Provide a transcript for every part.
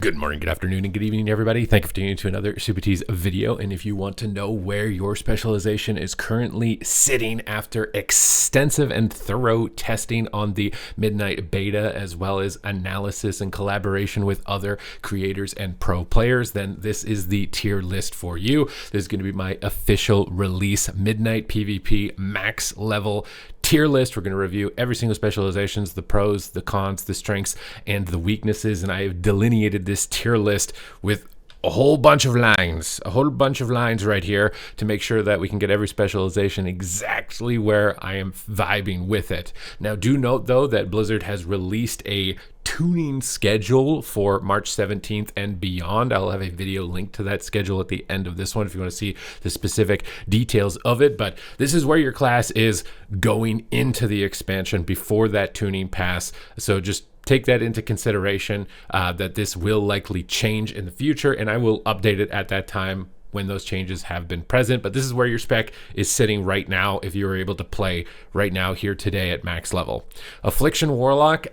Good morning, good afternoon, and good evening, everybody. Thank you for tuning in to another Supatease video. And if you want to know where your specialization is currently sitting after extensive and thorough testing on the Midnight Beta, as well as analysis and collaboration with other creators and pro players, then this is the tier list for you. This is going to be my official release Midnight PvP max level tier list. We're going to review every single specializations, the pros, the cons, the strengths, and the weaknesses. And I have delineated this tier list with a whole bunch of lines right here to make sure that we can get every specialization exactly where I am vibing with it. Now, do note though that Blizzard has released a tuning schedule for March 17th and beyond. I'll have a video link to that schedule at the end of this one if you want to see the specific details of it. But this is where your class is going into the expansion before that tuning pass. So just take that into consideration, that this will likely change in the future, and I will update it at that time when those changes have been present. But this is where your spec is sitting right now if you were able to play right now here today at max level. Affliction Warlock,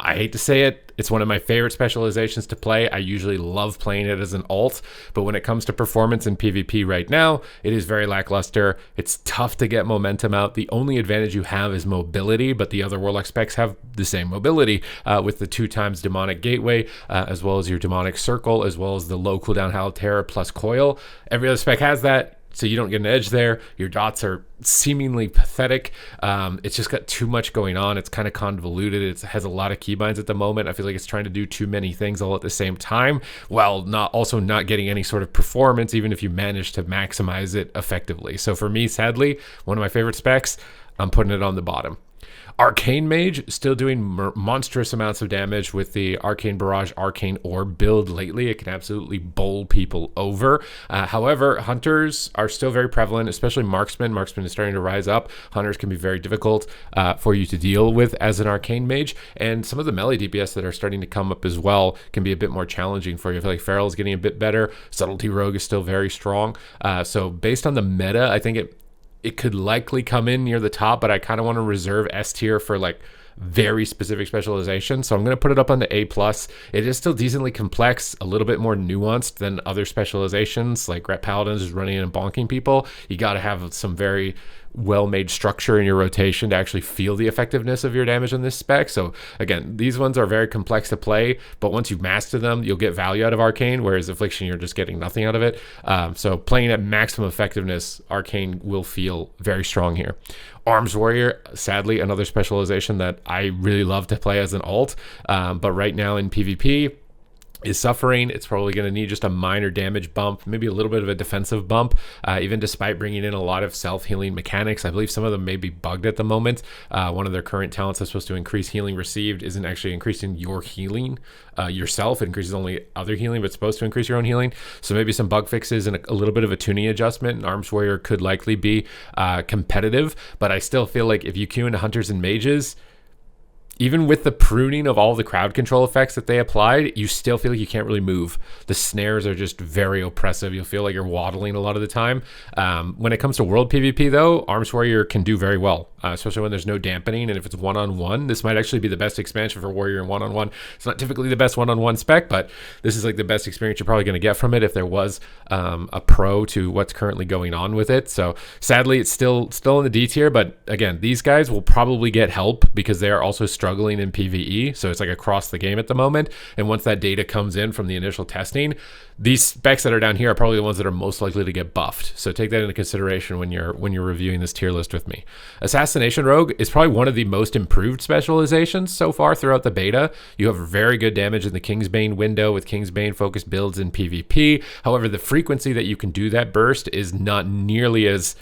I hate to say it, it's one of my favorite specializations to play. I usually love playing it as an alt, but when it comes to performance in PvP right now, it is very lackluster. It's tough to get momentum out. The only advantage you have is mobility, but the other Warlock specs have the same mobility with the 2x Demonic Gateway, as well as your Demonic Circle, as well as the low cooldown Howl Terror plus Coil. Every other spec has that, so you don't get an edge there. Your dots are seemingly pathetic. It's just got too much going on. It's kind of convoluted. It has a lot of keybinds at the moment. I feel like it's trying to do too many things all at the same time, while not getting any sort of performance, even if you manage to maximize it effectively. So for me, sadly, one of my favorite specs, I'm putting it on the bottom. Arcane Mage, still doing monstrous amounts of damage with the Arcane Barrage, Arcane Orb build lately. It can absolutely bowl people over. However, Hunters are still very prevalent, especially Marksman. Marksman is starting to rise up. Hunters can be very difficult for you to deal with as an Arcane Mage. And some of the melee DPS that are starting to come up as well can be a bit more challenging for you. I feel like Feral is getting a bit better. Subtlety Rogue is still very strong. So based on the meta, I think it could likely come in near the top, but I kind of want to reserve S tier for like very specific specialization. So I'm going to put it up on the A+. It is still decently complex, a little bit more nuanced than other specializations like Ret Paladins is running and bonking people. You got to have some very well-made structure in your rotation to actually feel the effectiveness of your damage in this spec. So again, these ones are very complex to play, but once you master them, you'll get value out of Arcane, whereas Affliction, you're just getting nothing out of it. So playing at maximum effectiveness, Arcane will feel very strong here. Arms Warrior, sadly, another specialization that I really love to play as an alt, but right now in PvP, is suffering. It's probably going to need just a minor damage bump, maybe a little bit of a defensive bump, even despite bringing in a lot of self-healing mechanics. I believe some of them may be bugged at the moment. One of their current talents that's supposed to increase healing received isn't actually increasing your healing yourself. It increases only other healing, but it's supposed to increase your own healing. So maybe some bug fixes and a little bit of a tuning adjustment. And Arms Warrior could likely be competitive, but I still feel like if you queue into Hunters and Mages, even with the pruning of all the crowd control effects that they applied, you still feel like you can't really move. The snares are just very oppressive. You'll feel like you're waddling a lot of the time. When it comes to world PvP, though, Arms Warrior can do very well, especially when there's no dampening. And if it's one-on-one, this might actually be the best expansion for Warrior in one-on-one. It's not typically the best one-on-one spec, but this is like the best experience you're probably going to get from it if there was a pro to what's currently going on with it. So sadly, it's still in the D tier. But again, these guys will probably get help because they are also struggling in PvE, so it's like across the game at the moment. And once that data comes in from the initial testing, these specs that are down here are probably the ones that are most likely to get buffed. So take that into consideration when you're reviewing this tier list with me. Assassination Rogue is probably one of the most improved specializations so far throughout the beta. You have very good damage in the Kingsbane window with Kingsbane focused builds in PvP. However, the frequency that you can do that burst is not nearly as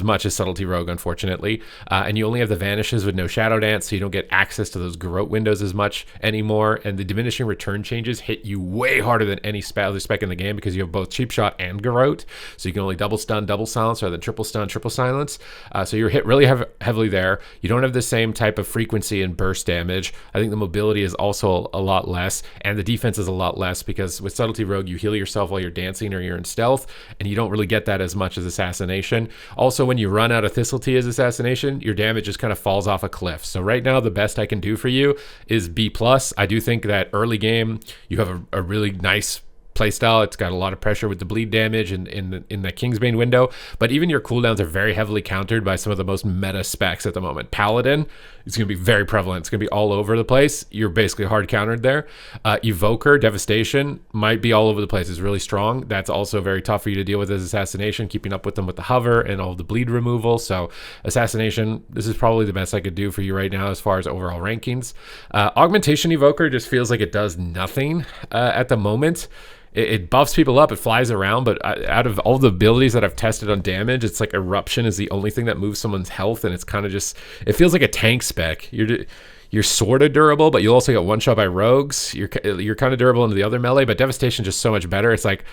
much as Subtlety Rogue, unfortunately. And you only have the Vanishes with no Shadow Dance, so you don't get access to those Garrote windows as much anymore. And the diminishing return changes hit you way harder than any other spec in the game because you have both Cheap Shot and Garrote. So you can only double stun, double silence, rather than triple stun, triple silence. So you're hit really heavily there. You don't have the same type of frequency and burst damage. I think the mobility is also a lot less, and the defense is a lot less because with Subtlety Rogue, you heal yourself while you're dancing or you're in stealth, and you don't really get that as much as Assassination. Also, when you run out of Thistletease Assassination, your damage just kind of falls off a cliff. So right now, the best I can do for you is B+. I do think that early game, you have a really nice playstyle. It's got a lot of pressure with the bleed damage and in the Kingsbane window, but even your cooldowns are very heavily countered by some of the most meta specs at the moment. Paladin is going to be very prevalent. It's going to be all over the place. You're basically hard countered there. Evoker, Devastation might be all over the place. It's really strong. That's also very tough for you to deal with as Assassination, keeping up with them with the hover and all the bleed removal. So Assassination, this is probably the best I could do for you right now as far as overall rankings. Augmentation Evoker just feels like it does nothing at the moment. It buffs people up, it flies around, but out of all the abilities that I've tested on damage, it's like Eruption is the only thing that moves someone's health, and it's kind of just, it feels like a tank spec. You're sort of durable, but you'll also get one shot by rogues. You're kind of durable into the other melee, but Devastation just so much better. It's like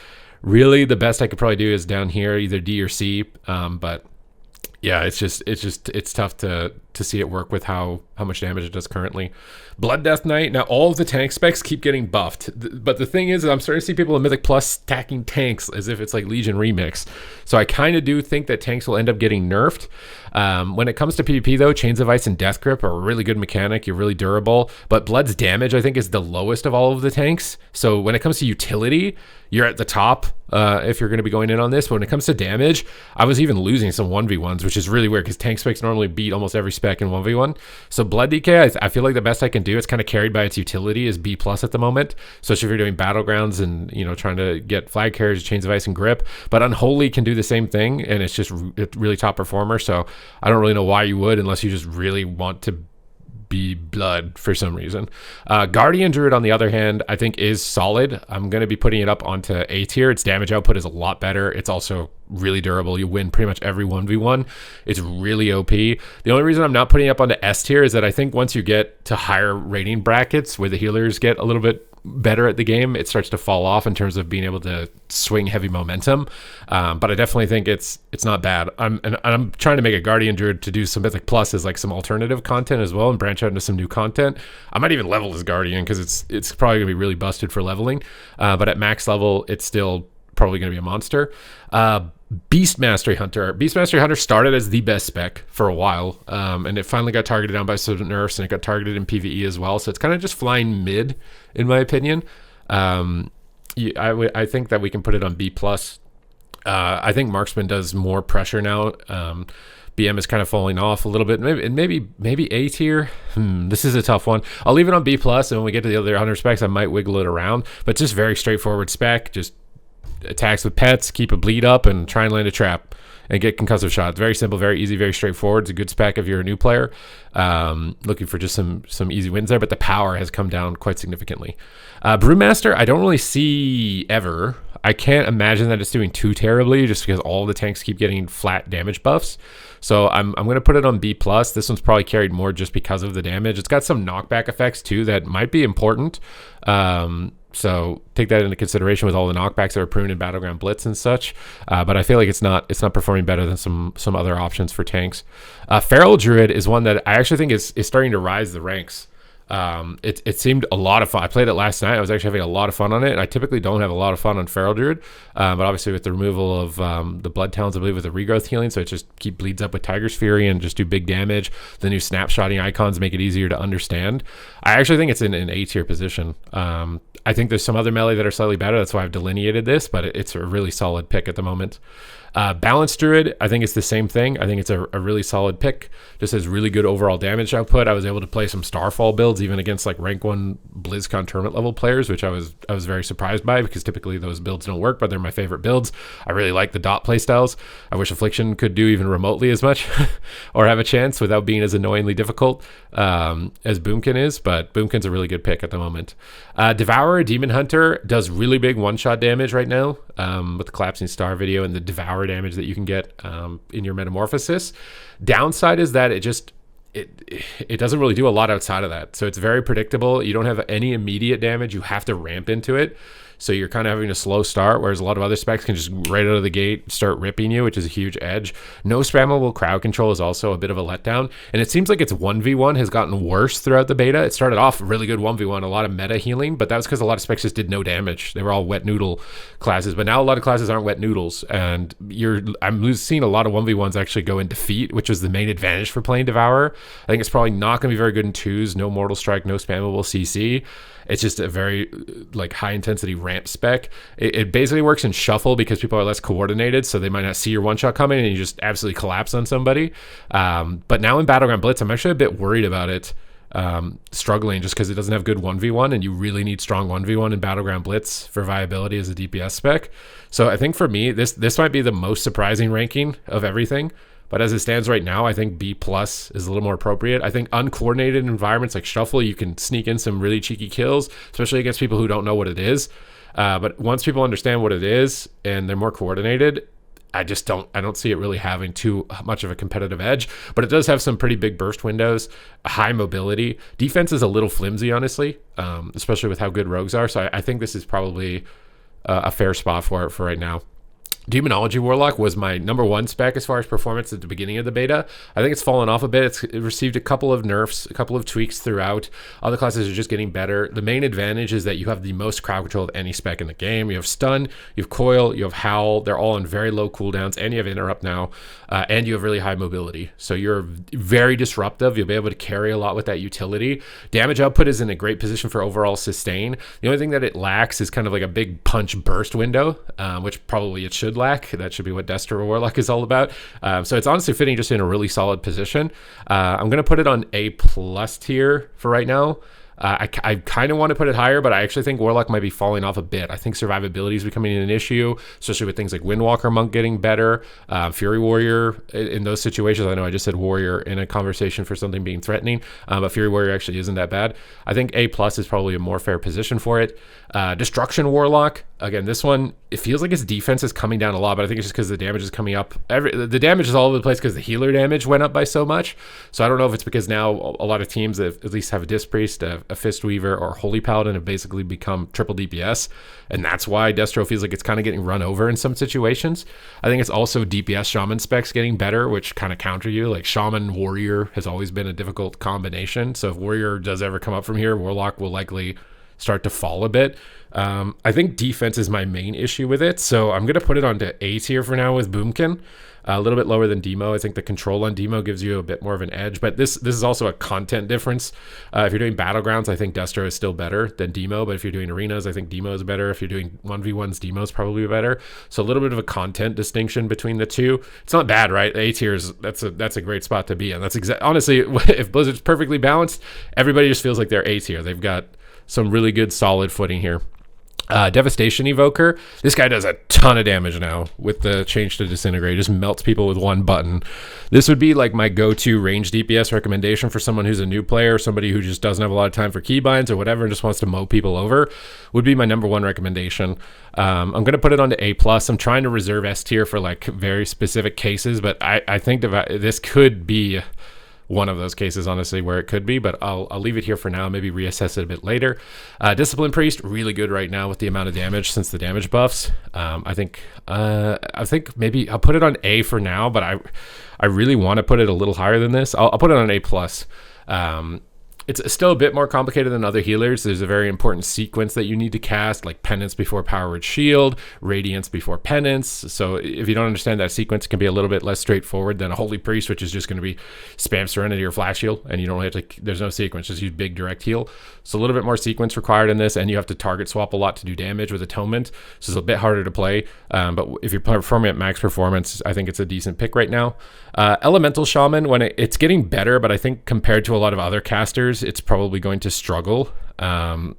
really the best I could probably do is down here, either D or C, but yeah, it's tough to see it work with how much damage it does currently. Blood Death Knight. Now all of the tank specs keep getting buffed, but the thing is, I'm starting to see people in Mythic Plus stacking tanks as if it's like Legion Remix. So I kind of do think that tanks will end up getting nerfed. When it comes to PvP though, Chains of Ice and Death Grip are a really good mechanic. You're really durable, but Blood's damage I think is the lowest of all of the tanks. So when it comes to utility, you're at the top if you're going to be going in on this. But when it comes to damage, I was even losing some 1v1s, which is really weird because tank specs normally beat almost every spec in 1v1. So Blood DK, I feel like the best I can do, it's kind of carried by its utility, is B+ at the moment. Especially if you're doing Battlegrounds and, you know, trying to get flag carriers, Chains of Ice, and Grip. But Unholy can do the same thing, and it's just a really top performer. So I don't really know why you would, unless you just really want to be Blood for some reason. Guardian Druid, on the other hand, I think is solid. I'm going to be putting it up onto A tier. Its damage output is a lot better. It's also really durable. You win pretty much every 1v1. It's really OP. The only reason I'm not putting it up onto S tier is that I think once you get to higher rating brackets where the healers get a little bit better at the game, it starts to fall off in terms of being able to swing heavy momentum. But I definitely think it's not bad. I'm trying to make a Guardian Druid to do some Mythic Plus as like some alternative content as well and branch out into some new content. I might even level as Guardian because it's probably gonna be really busted for leveling. But at max level, it's still probably gonna be a monster. Beast Mastery Hunter. Beast Mastery Hunter started as the best spec for a while, and it finally got targeted down by some nerfs, and it got targeted in PvE as well. So it's kind of just flying mid, in my opinion. I think that we can put it on B+. I think Marksman does more pressure now. BM is kind of falling off a little bit. Maybe A tier. This is a tough one. I'll leave it on B+, and when we get to the other hunter specs, I might wiggle it around. But just very straightforward spec. Just attacks with pets, keep a bleed up, and try and land a trap and get concussive shots. Very simple, very easy, very straightforward. It's a good spec if you're a new player looking for just some easy wins there, but the power has come down quite significantly. Brewmaster, I don't really see ever. I can't imagine that it's doing too terribly just because all the tanks keep getting flat damage buffs. So I'm going to put it on B+. This one's probably carried more just because of the damage. It's got some knockback effects too that might be important. So take that into consideration with all the knockbacks that are pruned in Battleground Blitz and such. But I feel like it's not performing better than some other options for tanks. Feral Druid is one that I actually think is starting to rise the ranks. It seemed a lot of fun. I played it last night. I was actually having a lot of fun on it. And I typically don't have a lot of fun on Feral Druid, but obviously with the removal of the Blood Talons, I believe with the regrowth healing, so it just keep bleeds up with Tiger's Fury and just do big damage. The new snapshotting icons make it easier to understand. I actually think it's in an A tier position. I think there's some other melee that are slightly better. That's why I've delineated this, but it's a really solid pick at the moment. Balanced Druid, I think it's the same thing. I think it's a really solid pick. Just has really good overall damage output. I was able to play some Starfall builds even against like rank 1 BlizzCon tournament level players, which I was very surprised by because typically those builds don't work, but they're my favorite builds. I really like the dot playstyles. I wish Affliction could do even remotely as much or have a chance without being as annoyingly difficult as Boomkin is, but Boomkin's a really good pick at the moment. Devourer, Demon Hunter does really big one-shot damage right now with the Collapsing Star video and the Devour damage that you can get in your Metamorphosis. Downside is that it doesn't really do a lot outside of that. So it's very predictable. You don't have any immediate damage. You have to ramp into it. So you're kind of having a slow start, whereas a lot of other specs can just right out of the gate start ripping you, which is a huge edge. No spammable crowd control is also a bit of a letdown. And it seems like its 1v1 has gotten worse throughout the beta. It started off really good 1v1, a lot of meta healing, but that was because a lot of specs just did no damage. They were all wet noodle classes, but now a lot of classes aren't wet noodles. And I'm seeing a lot of 1v1s actually go in defeat, which was the main advantage for playing Devourer. I think it's probably not going to be very good in 2s, no Mortal Strike, no spammable CC. It's just a very like high intensity ramp spec. It basically works in shuffle because people are less coordinated, so they might not see your one shot coming and you just absolutely collapse on somebody. But now in Battleground Blitz, I'm actually a bit worried about it struggling just because it doesn't have good 1v1, and you really need strong 1v1 in Battleground Blitz for viability as a DPS spec. So I think for me, this might be the most surprising ranking of everything. But as it stands right now, I think B+ is a little more appropriate. I think uncoordinated environments like Shuffle, you can sneak in some really cheeky kills, especially against people who don't know what it is. But once people understand what it is and they're more coordinated, I don't see it really having too much of a competitive edge. But it does have some pretty big burst windows, high mobility. Defense is a little flimsy, honestly, especially with how good rogues are. So I think this is probably a fair spot for it for right now. Demonology Warlock was my number 1 spec as far as performance at the beginning of the beta. I think it's fallen off a bit. It received a couple of nerfs, a couple of tweaks throughout. Other classes are just getting better. The main advantage is that you have the most crowd control of any spec in the game. You have Stun, you have Coil, you have Howl. They're all on very low cooldowns, and you have Interrupt now, and you have really high mobility. So you're very disruptive. You'll be able to carry a lot with that utility. Damage output is in a great position for overall sustain. The only thing that it lacks is kind of like a big punch burst window, which probably it should lack. That should be what Destro Warlock is all about. So it's honestly fitting just in a really solid position. I'm going to put it on A+ tier for right now. I kind of want to put it higher, but I actually think Warlock might be falling off a bit. I think survivability is becoming an issue, especially with things like Windwalker Monk getting better, Fury Warrior in those situations. I know I just said Warrior in a conversation for something being threatening, but Fury Warrior actually isn't that bad. I think A+ is probably a more fair position for it. Destruction Warlock, again, this one, it feels like its defense is coming down a lot, but I think it's just because the damage is coming up. The damage is all over the place because the healer damage went up by so much. So I don't know if it's because now a lot of teams that at least have a Disc Priest, a Fist Weaver, or Holy Paladin have basically become triple DPS, and that's why Destro feels like it's kind of getting run over in some situations. I think it's also DPS Shaman specs getting better, which kind of counter you. Like Shaman Warrior has always been a difficult combination, so if Warrior does ever come up from here, Warlock will likely start to fall a bit. I think defense is my main issue with it, so I'm going to put it onto A tier for now with Boomkin. A little bit lower than Demo. I think the control on Demo gives you a bit more of an edge, but this is also a content difference. If you're doing Battlegrounds, I think Destro is still better than Demo, but if you're doing Arenas, I think Demo is better. If you're doing 1v1s, Demo is probably better. So a little bit of a content distinction between the two. It's not bad, right? A tier is, that's a great spot to be in. That's honestly, if Blizzard's perfectly balanced, everybody just feels like they're A tier. They've got some really good solid footing here. Devastation Evoker. This guy does a ton of damage now with the change to Disintegrate. Just melts people with one button. This would be like my go-to range DPS recommendation for someone who's a new player, somebody who just doesn't have a lot of time for keybinds or whatever and just wants to mow people over. Would be my number 1 recommendation. I'm going to put it onto A+. I'm trying to reserve S tier for like very specific cases, but I think this could be one of those cases, honestly, where it could be, but I'll leave it here for now, maybe reassess it a bit later. Discipline Priest, really good right now with the amount of damage since the damage buffs. I think maybe I'll put it on A for now, but I really want to put it a little higher than this. I'll put it on A+. It's still a bit more complicated than other healers. There's a very important sequence that you need to cast, like Penance before Power Word Shield, Radiance before Penance. So if you don't understand that sequence, it can be a little bit less straightforward than a Holy Priest, which is just going to be spam Serenity or Flash Heal, and you don't have to, there's no sequence, just use big direct heal. So a little bit more sequence required in this, and you have to target swap a lot to do damage with Atonement, so it's a bit harder to play. But if you're performing at max performance, I think it's a decent pick right now. Elemental Shaman, when it's getting better, but I think compared to a lot of other casters, it's probably going to struggle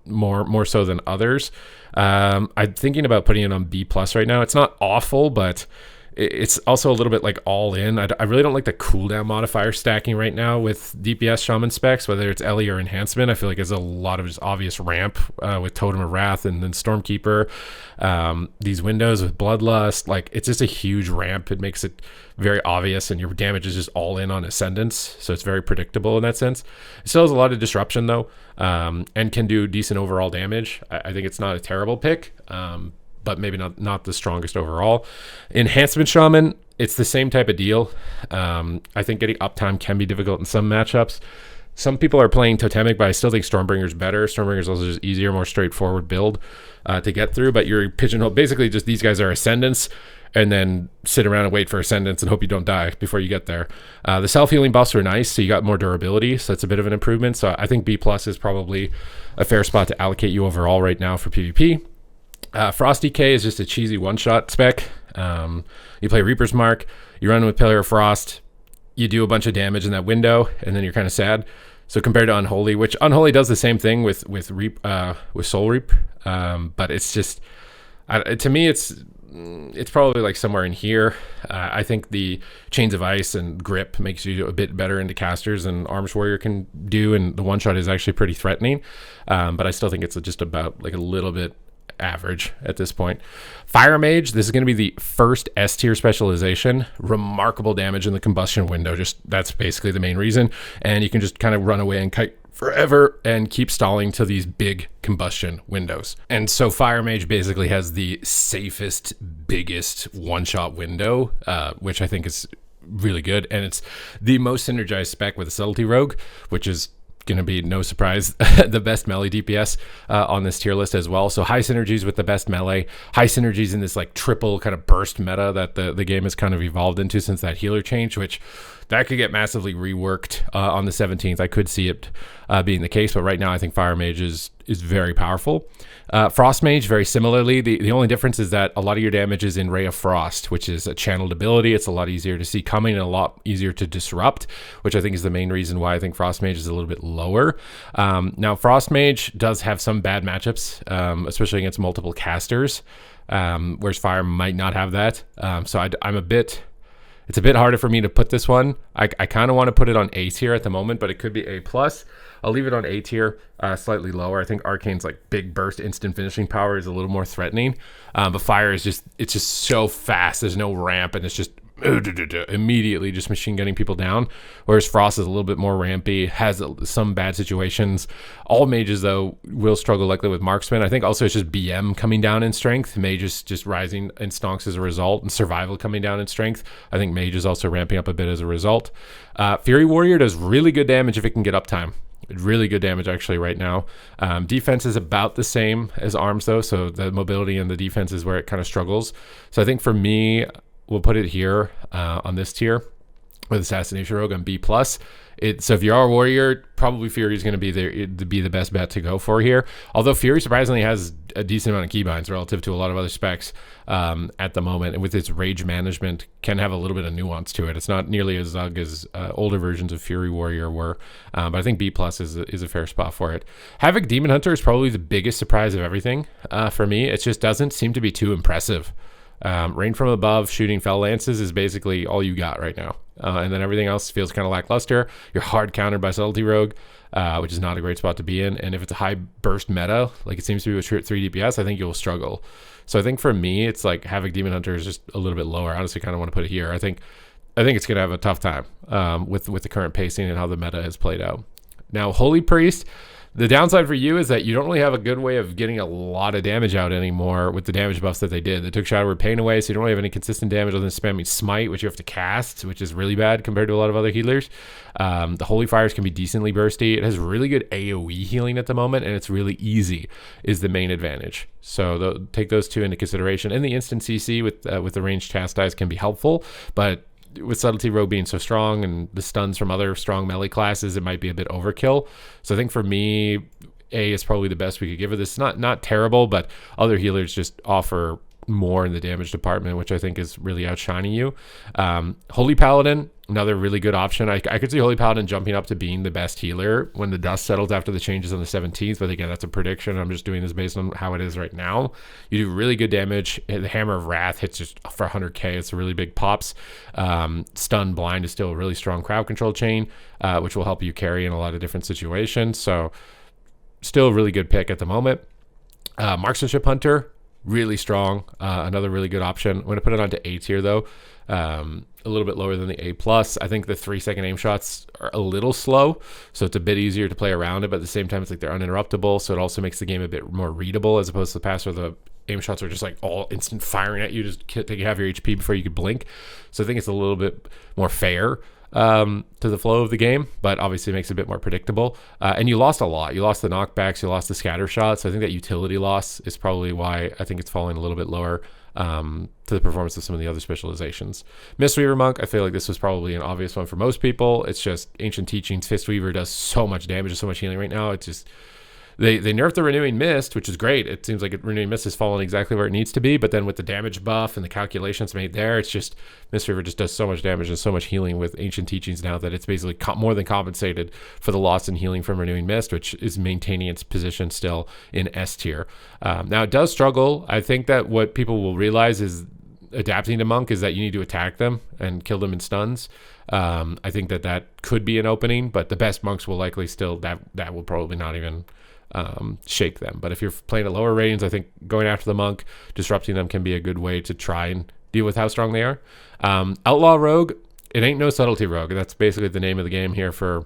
more so than others. I'm thinking about putting it on B+ right now. It's not awful, but it's also a little bit like all in. I really don't like the cooldown modifier stacking right now with DPS Shaman specs, whether it's Ellie or Enhancement. I feel like there's a lot of just obvious ramp with Totem of Wrath and then Stormkeeper. These windows with Bloodlust, like it's just a huge ramp. It makes it very obvious, and your damage is just all in on Ascendance, so it's very predictable in that sense. It still has a lot of disruption though, and can do decent overall damage. I think it's not a terrible pick. But maybe not the strongest overall. Enhancement Shaman, it's the same type of deal. I think getting uptime can be difficult in some matchups. Some people are playing Totemic, but I still think Stormbringer's better. Stormbringer's also just easier, more straightforward build to get through, but you're pigeonholed. Basically, just these guys are Ascendants, and then sit around and wait for Ascendants and hope you don't die before you get there. The self-healing buffs were nice, so you got more durability, so that's a bit of an improvement. So I think B+ is probably a fair spot to allocate you overall right now for PvP. Frost DK is just a cheesy one-shot spec. You play Reaper's Mark, you run with Pillar of Frost, you do a bunch of damage in that window, and then you're kind of sad. So compared to Unholy, which Unholy does the same thing with Soul Reap, but it's just to me it's probably like somewhere in here. I think the Chains of Ice and Grip makes you a bit better into casters than Arms Warrior can do, and the one-shot is actually pretty threatening. But I still think it's just about like a little bit average at this point. Fire Mage, this is going to be the first S tier specialization. Remarkable damage in the combustion window. Just that's basically the main reason. And you can just kind of run away and kite forever and keep stalling to these big combustion windows. And so Fire Mage basically has the safest, biggest one-shot window, which I think is really good. And it's the most synergized spec with a Subtlety Rogue, which is going to be no surprise the best melee DPS on this tier list as well. So high synergies with the best melee, high synergies in this like triple kind of burst meta that the game has kind of evolved into since that healer change, which that could get massively reworked on the 17th. I could see it being the case, but right now I think Fire Mage is very powerful. Frost Mage, very similarly. The only difference is that a lot of your damage is in Ray of Frost, which is a channeled ability. It's a lot easier to see coming and a lot easier to disrupt, which I think is the main reason why I think Frost Mage is a little bit lower. Now, Frost Mage does have some bad matchups, especially against multiple casters, whereas Fire might not have that. So it's a bit harder for me to put this one. I kind of want to put it on A tier at the moment, but it could be A+. I'll leave it on A tier, slightly lower. I think Arcane's like big burst instant finishing power is a little more threatening. But Fire is it's just so fast. There's no ramp, and it's just immediately just machine gunning people down. Whereas Frost is a little bit more rampy, has some bad situations. All mages though will struggle likely with marksman. I think also it's just BM coming down in strength. Mage is just rising in stonks as a result, and survival coming down in strength. I think Mage is also ramping up a bit as a result. Fury Warrior does really good damage if it can get uptime. Really good damage actually right now. Defense is about the same as arms though, so the mobility and the defense is where it kind of struggles. So I think for me, we'll put it here on this tier with Assassination Rogue on B+. So if you are a warrior, probably Fury is going to be the best bet to go for here. Although Fury surprisingly has a decent amount of keybinds relative to a lot of other specs at the moment, and with its rage management can have a little bit of nuance to it. It's not nearly as zug as older versions of Fury Warrior were, but I think B+ is a fair spot for it. Havoc Demon Hunter is probably the biggest surprise of everything for me. It just doesn't seem to be too impressive. Rain from above, shooting fell lances is basically all you got right now. And then everything else feels kind of lackluster. You're hard countered by Subtlety Rogue, which is not a great spot to be in. And if it's a high burst meta, like it seems to be with 3 DPS, I think you'll struggle. So I think for me, it's like Havoc Demon Hunter is just a little bit lower. I honestly kind of want to put it here. I think it's going to have a tough time with the current pacing and how the meta has played out. Now, Holy Priest, the downside for you is that you don't really have a good way of getting a lot of damage out anymore with the damage buffs that they did. They took Shadow Word Pain away, so you don't really have any consistent damage other than spamming Smite, which you have to cast, which is really bad compared to a lot of other healers. The Holy Fires can be decently bursty. It has really good AoE healing at the moment, and it's really easy is the main advantage. So take those two into consideration. And the instant CC with the ranged Chastise can be helpful, but with Subtlety Rogue being so strong and the stuns from other strong melee classes, it might be a bit overkill. So I think for me, A is probably the best we could give it. This is not terrible, but other healers just offer more in the damage department, which I think is really outshining you. Holy Paladin, another really good option. I could see Holy Paladin jumping up to being the best healer when the dust settles after the changes on the 17th, but again, that's a prediction. I'm just doing this based on how it is right now. You do really good damage. The Hammer of Wrath hits just for 100k. It's a really big pops. Stun Blind is still a really strong crowd control chain, which will help you carry in a lot of different situations. So still a really good pick at the moment. Marksmanship Hunter, really strong. Another really good option. I'm going to put it onto A tier though. A little bit lower than the A+. I think the 3-second aim shots are a little slow, so it's a bit easier to play around it, but at the same time, it's like they're uninterruptible, so it also makes the game a bit more readable as opposed to the past where the aim shots are just like all instant firing at you, just take half your HP before you could blink. So I think it's a little bit more fair to the flow of the game, but obviously it makes it a bit more predictable. And you lost a lot. You lost the knockbacks, you lost the scatter shots. So I think that utility loss is probably why I think it's falling a little bit lower to the performance of some of the other specializations. Mistweaver Monk, I feel like this was probably an obvious one for most people. It's just Ancient Teachings. Fistweaver does so much damage and so much healing right now. It's just they nerfed the Renewing Mist, which is great. It seems like Renewing Mist has fallen exactly where it needs to be, but then with the damage buff and the calculations made there, it's just Mistweaver just does so much damage and so much healing with Ancient Teachings now that it's basically more than compensated for the loss in healing from Renewing Mist, which is maintaining its position still in S tier. Now it does struggle. I think that what people will realize is adapting to Monk is that you need to attack them and kill them in stuns. I think that could be an opening, but the best monks will likely still, that will probably not even shake them. But if you're playing at lower ratings, I think going after the monk, disrupting them can be a good way to try and deal with how strong they are. Outlaw Rogue, it ain't no subtlety rogue. That's basically the name of the game here for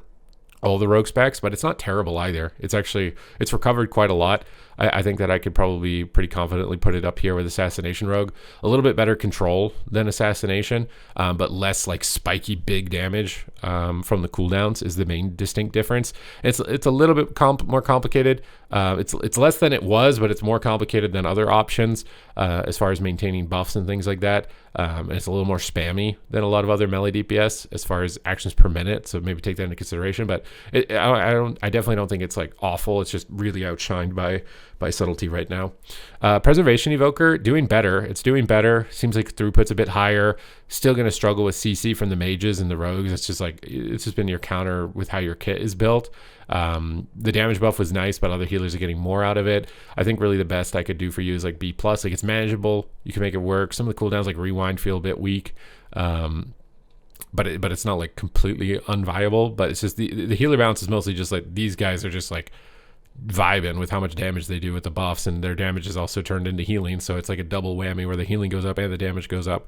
all the rogue specs, but it's not terrible either. It's recovered quite a lot. I think that I could probably pretty confidently put it up here with Assassination Rogue. A little bit better control than Assassination, but less like spiky big damage from the cooldowns is the main distinct difference. It's a little bit more complicated. It's less than it was, but it's more complicated than other options as far as maintaining buffs and things like that. And it's a little more spammy than a lot of other melee DPS as far as actions per minute. So maybe take that into consideration. But I definitely don't think it's like awful. It's just really outshined by subtlety right now. Preservation Evoker, doing better. It's doing better. Seems like throughput's a bit higher. Still going to struggle with CC from the mages and the rogues. It's just been your counter with how your kit is built. The damage buff was nice, but other healers are getting more out of it. I think really the best I could do for you is like B+. Like it's manageable. You can make it work. Some of the cooldowns like Rewind feel a bit weak. But it's not like completely unviable, but it's just the healer balance is mostly just like these guys are just like vibing with how much damage they do with the buffs, and their damage is also turned into healing, so it's like a double whammy where the healing goes up and the damage goes up,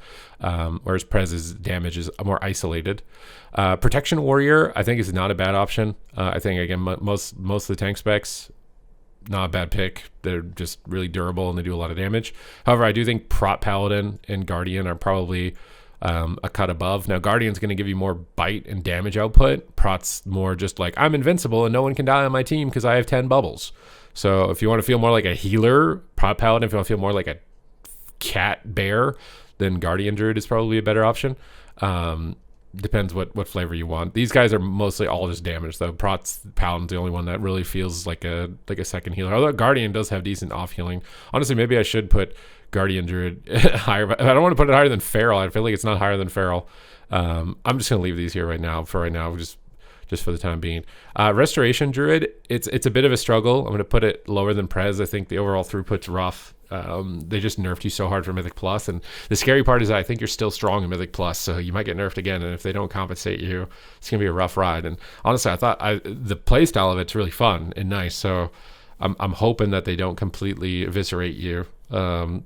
whereas Prez's damage is more isolated. Protection Warrior I think is not a bad option. I think again most of the tank specs, not a bad pick. They're just really durable and they do a lot of damage. However, I do think Prot Paladin and Guardian are probably a cut above. Now Guardian's going to give you more bite and damage output. Prot's more just like, I'm invincible and no one can die on my team because I have 10 bubbles. So if you want to feel more like a healer, Prot Paladin. If you want to feel more like a cat bear, then Guardian Druid is probably a better option. Depends what flavor you want. These guys are mostly all just damage though. Prot's Paladin's the only one that really feels like a second healer. Although Guardian does have decent off healing. Honestly, maybe I should put Guardian Druid higher, but I don't want to put it higher than Feral. I feel like it's not higher than Feral. I'm just gonna leave these here right now, just for the time being. Restoration Druid, it's a bit of a struggle. I'm gonna put it lower than Prez. I think the overall throughput's rough. They just nerfed you so hard for Mythic Plus, and the scary part is that I think you're still strong in Mythic Plus, so you might get nerfed again, and if they don't compensate you, it's gonna be a rough ride. And honestly, I thought the playstyle of it's really fun and nice, so I'm hoping that they don't completely eviscerate you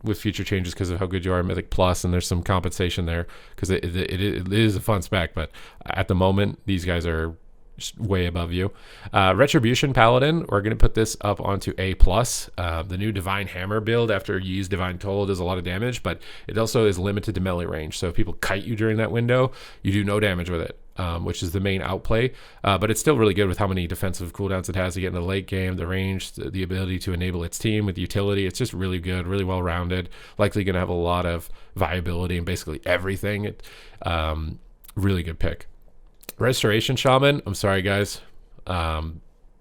with future changes because of how good you are in Mythic Plus, and there's some compensation there because it is a fun spec, but at the moment these guys are just way above you. Retribution Paladin, we're going to put this up onto A+. The new Divine Hammer build after you use Divine Toll does a lot of damage, but it also is limited to melee range, so if people kite you during that window, you do no damage with it. Which is the main outplay, but it's still really good with how many defensive cooldowns it has to get in the late game, the range, the ability to enable its team with utility. It's just really good, really well-rounded, likely going to have a lot of viability in basically everything. Really good pick. Restoration Shaman, I'm sorry guys,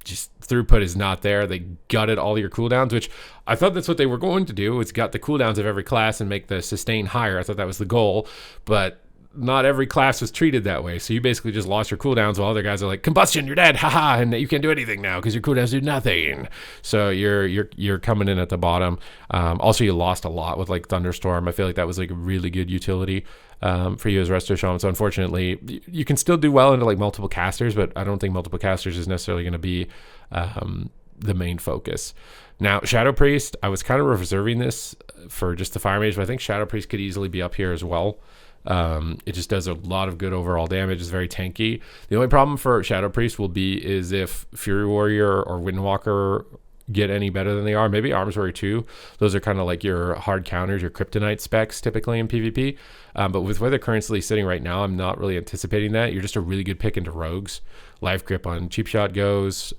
just throughput is not there. They gutted all your cooldowns, which I thought that's what they were going to do. It's got the cooldowns of every class and make the sustain higher. I thought that was the goal, but not every class was treated that way. So you basically just lost your cooldowns while other guys are like, combustion, you're dead, haha, and you can't do anything now because your cooldowns do nothing. So you're coming in at the bottom. Also, you lost a lot with like Thunderstorm. I feel like that was like a really good utility for you as Resto Shaman. So unfortunately, you can still do well into like multiple casters, but I don't think multiple casters is necessarily going to be the main focus. Now, Shadow Priest, I was kind of reserving this for just the Fire Mage, but I think Shadow Priest could easily be up here as well. It just does a lot of good overall damage. It's very tanky. The only problem for Shadow Priest will be is if Fury Warrior or Windwalker get any better than they are. Maybe Arms Warrior 2. Those are kind of like your hard counters, your Kryptonite specs typically in PvP. But with where they're currently sitting right now, I'm not really anticipating that. You're just a really good pick into rogues. Life Grip on Cheap Shot goes.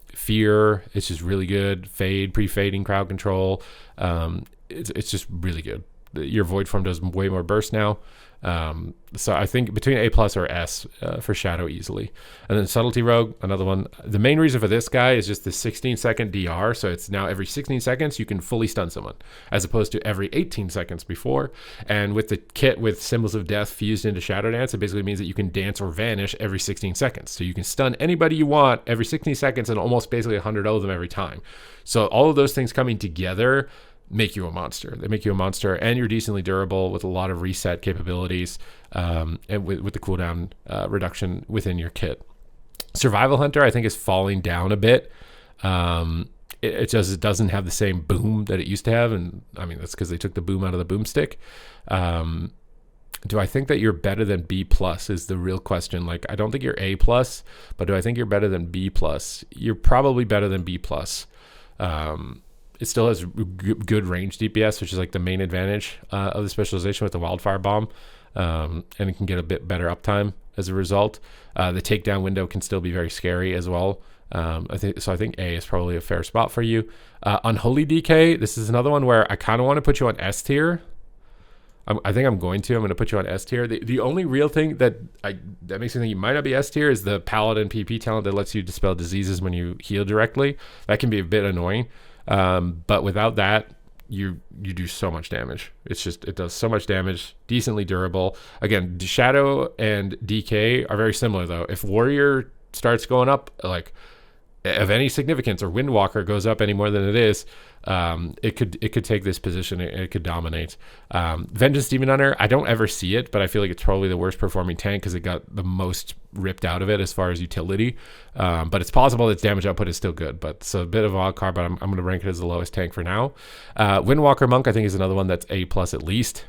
Fear, it's just really good. Fade, pre-fading crowd control. It's just really good. Your Void Form does way more burst now. So I think between A+ or S for Shadow easily. And then Subtlety Rogue, another one. The main reason for this guy is just the 16-second DR. So it's now every 16 seconds you can fully stun someone, as opposed to every 18 seconds before. And with the kit with Symbols of Death fused into Shadow Dance, it basically means that you can dance or vanish every 16 seconds. So you can stun anybody you want every 16 seconds and almost basically 100 of them every time. So all of those things coming together make you a monster. They make you a monster, and you're decently durable with a lot of reset capabilities, and with the cooldown reduction within your kit. Survival Hunter, I think, is falling down a bit. It doesn't have the same boom that it used to have, and I mean that's because they took the boom out of the boomstick. Do I think that you're better than B+ is the real question. Like, I don't think you're A+, but do I think you're better than B+? You're probably better than B+. It still has good range DPS, which is like the main advantage of the specialization with the Wildfire Bomb, and it can get a bit better uptime as a result. The takedown window can still be very scary as well. I think A is probably a fair spot for you. Unholy DK, this is another one where I kind of want to put you on S tier. I think I'm going to put you on S tier. The only real thing that makes me think you might not be S tier is the Paladin PP talent that lets you dispel diseases when you heal directly. That can be a bit annoying. But without that, you do so much damage. It does so much damage, decently durable. Again, Shadow and DK are very similar though. If Warrior starts going up, like of any significance, or Windwalker goes up any more than it is, it could take this position. It could dominate. Vengeance Demon Hunter, I don't ever see it, but I feel like it's probably the worst performing tank because it got the most ripped out of it as far as utility. But it's possible its damage output is still good, but it's a bit of a wild card, but I'm going to rank it as the lowest tank for now. Windwalker Monk, I think, is another one that's A+ at least.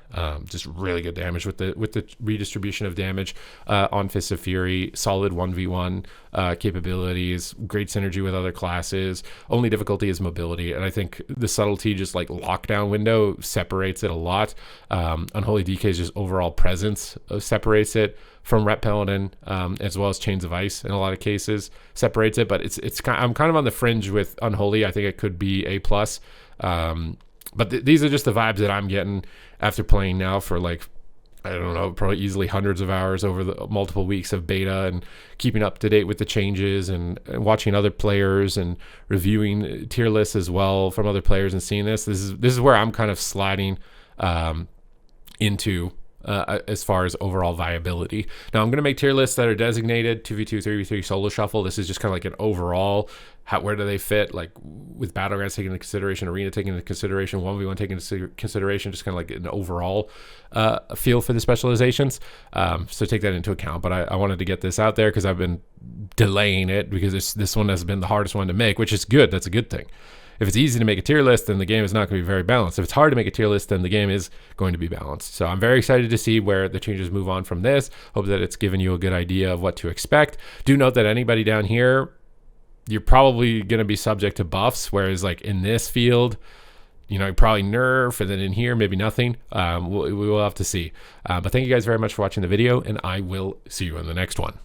Just really good damage with the redistribution of damage on Fists of Fury, solid 1v1 capabilities, great synergy with other classes. Only difficulty is mobility, and I think the subtlety, just like lockdown window, separates it a lot. Unholy DK's just overall presence separates it from Rep Paladin, as well as Chains of Ice in a lot of cases separates it. But I'm kind of on the fringe with Unholy. I think it could be A+. But these are just the vibes that I'm getting after playing now for like, I don't know, probably easily hundreds of hours over the multiple weeks of beta, and keeping up to date with the changes, and watching other players and reviewing tier lists as well from other players and seeing this. This is where I'm kind of sliding into as far as overall viability. Now I'm going to make tier lists that are designated 2v2, 3v3 solo shuffle. This is just kind of like an overall, where do they fit, like with battlegrounds taken into consideration, arena taken into consideration, 1v1 taken into consideration, just kind of like an overall feel for the specializations. So take that into account. But I wanted to get this out there because I've been delaying it, because this one has been the hardest one to make, which is good. That's a good thing. If it's easy to make a tier list, then the game is not going to be very balanced. If it's hard to make a tier list, then the game is going to be balanced. So I'm very excited to see where the changes move on from this. Hope that it's given you a good idea of what to expect. Do note that anybody down here, you're probably going to be subject to buffs, whereas like in this field, probably nerf, and then in here, maybe nothing. We will have to see. But thank you guys very much for watching the video, and I will see you in the next one.